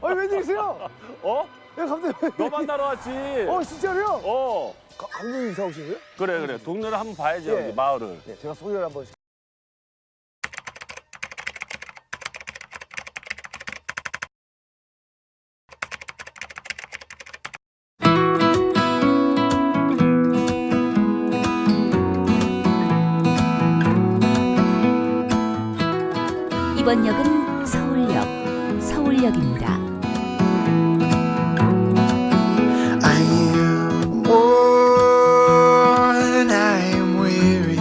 아니 웬일이세요? 어? 야 감독님. 너 만나러 왔지. 진짜로요? 어. 감독님 이사 오신 거예요? 그래. 동네를 한번 봐야지, 예. 여기 마을을. 네, 제가 소개를 한번. 이번 역은 서울역입니다. I am worn, I am weary.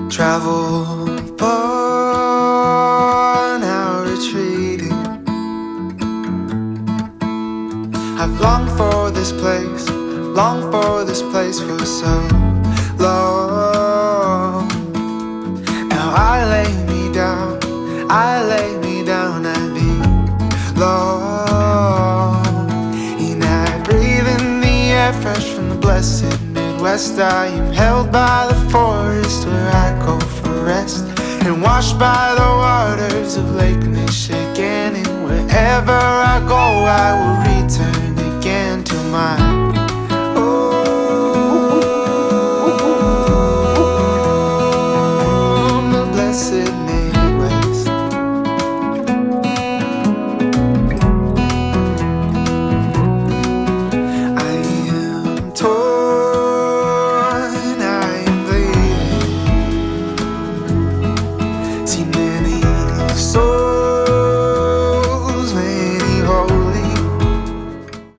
Travel far, now retreating. I've longed for this place for so long. Now I lay me down and be long. And I breathe in the air fresh from the blessed Midwest. I am held by the forest where I go for rest, and washed by the waters of Lake Michigan. And wherever I go, I will return again to my home, the blessed